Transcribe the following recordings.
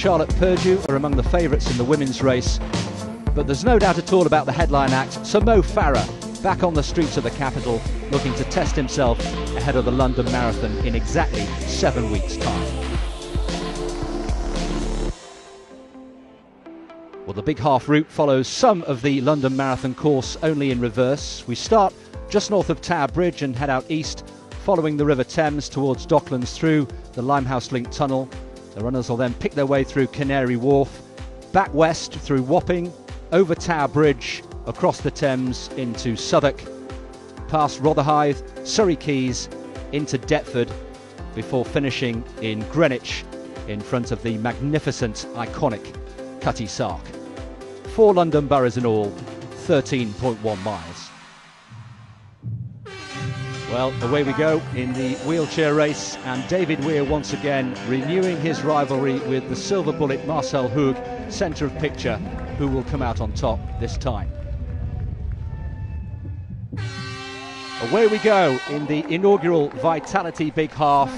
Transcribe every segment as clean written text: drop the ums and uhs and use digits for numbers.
Charlotte Purdue are among the favourites in the women's race, but there's no doubt at all about the headline act. So Mo Farah back on the streets of the capital, looking to test himself ahead of the London Marathon in exactly 7 weeks' time. Well, the big half route follows some of the London Marathon course, only in reverse. We start just north of Tower Bridge and head out east, following the River Thames towards Docklands through the Limehouse Link Tunnel. The runners will then pick their way through Canary Wharf, back west through Wapping, over Tower Bridge, across the Thames into Southwark, past Rotherhithe, Surrey Quays, into Deptford, before finishing in Greenwich in front of the magnificent, iconic Cutty Sark. 4 London boroughs in all, 13.1 miles. Well, away we go in the wheelchair race, and David Weir once again renewing his rivalry with the silver bullet Marcel Hoog, centre of picture, who will come out on top this time. Away we go in the inaugural Vitality Big Half.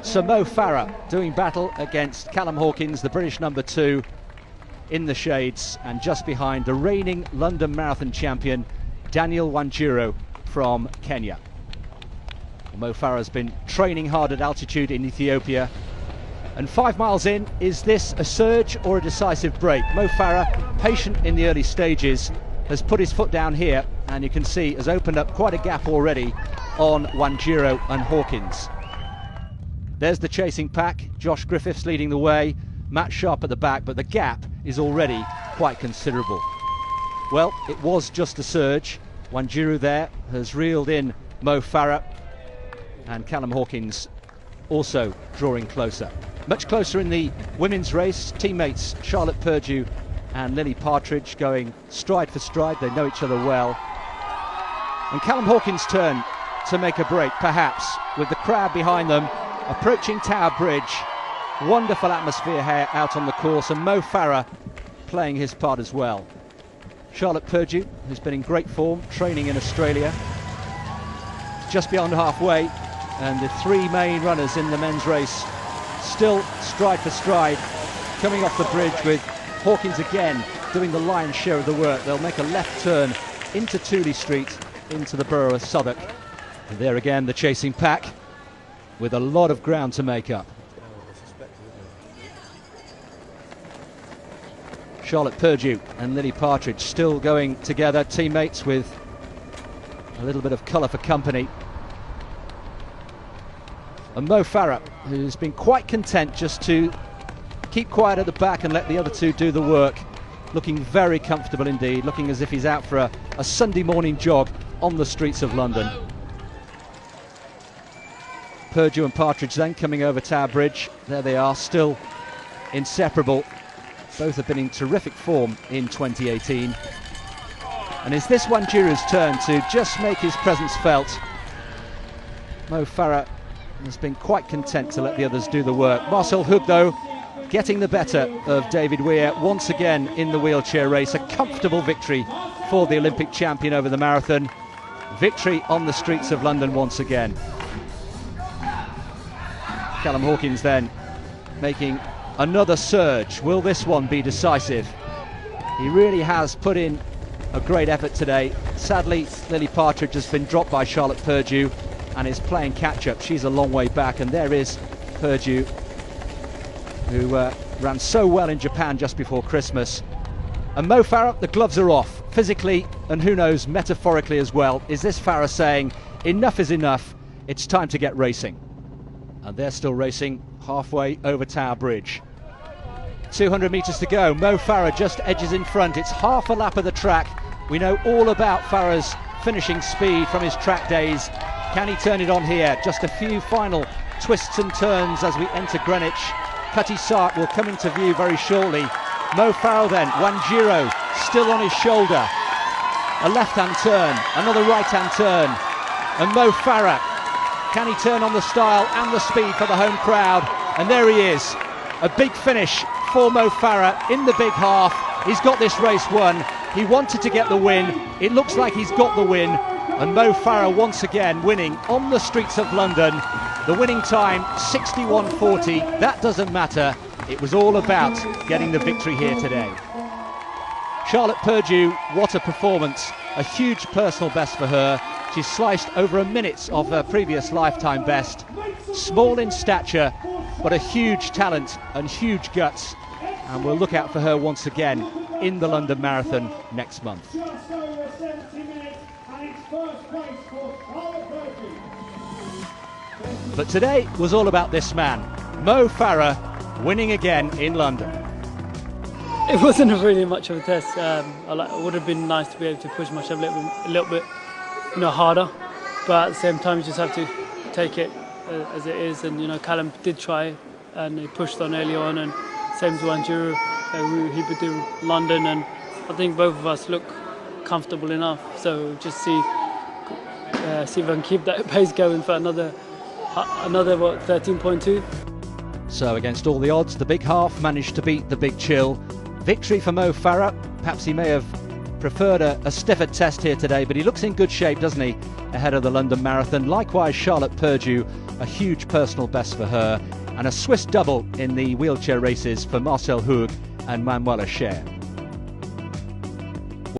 Sir Mo Farah doing battle against Callum Hawkins, the British number 2, in the shades, and just behind the reigning London Marathon champion Daniel Wanjiru from Kenya. Mo Farah has been training hard at altitude in Ethiopia, and 5 miles in, is this a surge or a decisive break? Mo Farah, patient in the early stages, has put his foot down here, and you can see has opened up quite a gap already on Wanjiru and Hawkins. There's the chasing pack, Josh Griffiths leading the way, Matt Sharp at the back, but the gap is already quite considerable. Well, it was just a surge. Wanjiru there has reeled in Mo Farah, and Callum Hawkins also drawing closer. Much closer in the women's race, teammates Charlotte Purdue and Lily Partridge going stride for stride. They know each other well. And Callum Hawkins' turn to make a break, perhaps, with the crowd behind them, approaching Tower Bridge. Wonderful atmosphere here out on the course, and Mo Farah playing his part as well. Charlotte Purdue, who's been in great form, training in Australia, just beyond halfway, and the 3 main runners in the men's race still stride for stride, coming off the bridge, with Hawkins again doing the lion's share of the work. They'll make a left turn into Tooley Street, into the borough of Southwark. And there again, the chasing pack, with a lot of ground to make up. Charlotte Purdue and Lily Partridge still going together, teammates with a little bit of colour for company. And Mo Farah, who's been quite content just to keep quiet at the back and let the other 2 do the work, looking very comfortable indeed, looking as if he's out for a Sunday morning jog on the streets of London. Purdue and Partridge then coming over Tower Bridge. There they are, still inseparable. Both have been in terrific form in 2018. And is this Wanjiru's turn to just make his presence felt? Mo Farah has been quite content to let the others do the work. Marcel Hoog, though, getting the better of David Weir once again in the wheelchair race. A comfortable victory for the Olympic champion over the marathon. Victory on the streets of London once again. Callum Hawkins then making another surge. Will this one be decisive? He really has put in a great effort today. Sadly, Lily Partridge has been dropped by Charlotte Purdue and is playing catch-up. She's a long way back, and there is Purdue, who ran so well in Japan just before Christmas. And Mo Farah, the gloves are off, physically and who knows, metaphorically as well. Is this Farah saying, enough is enough, it's time to get racing? And they're still racing halfway over Tower Bridge. 200 metres to go. Mo Farah just edges in front. It's half a lap of the track. We know all about Farah's finishing speed from his track days. Can he turn it on here? Just a few final twists and turns as we enter Greenwich. Cutty Sark will come into view very shortly. Mo Farah then, Wanjiru still on his shoulder. A left-hand turn, another right-hand turn. And Mo Farah, can he turn on the style and the speed for the home crowd? And there he is. A big finish for Mo Farah in the big half. He's got this race won. He wanted to get the win. It looks like he's got the win. And Mo Farah once again winning on the streets of London. The winning time, 61.40. That doesn't matter. it was all about getting the victory here today. Charlotte Purdue, what a performance. A huge personal best for her. She's sliced over a minute of her previous lifetime best. Small in stature, but a huge talent and huge guts. And we'll look out for her once again in the London Marathon next month. But today was all about this man, Mo Farah, winning again in London. It wasn't really much of a test. It would have been nice to be able to push myself a little bit harder, but at the same time you just have to take it as it is. And Callum did try and he pushed on early on, and same as Wanjuru, he would do London, and I think both of us look comfortable enough. So just see if I can keep that pace going for another 13.2. So against all the odds, the big half managed to beat the big chill. Victory for Mo Farah. Perhaps he may have preferred a stiffer test here today, but he looks in good shape, doesn't he, ahead of the London Marathon. Likewise, Charlotte Purdue, a huge personal best for her, and a Swiss double in the wheelchair races for Marcel Hug and Manuela Scher.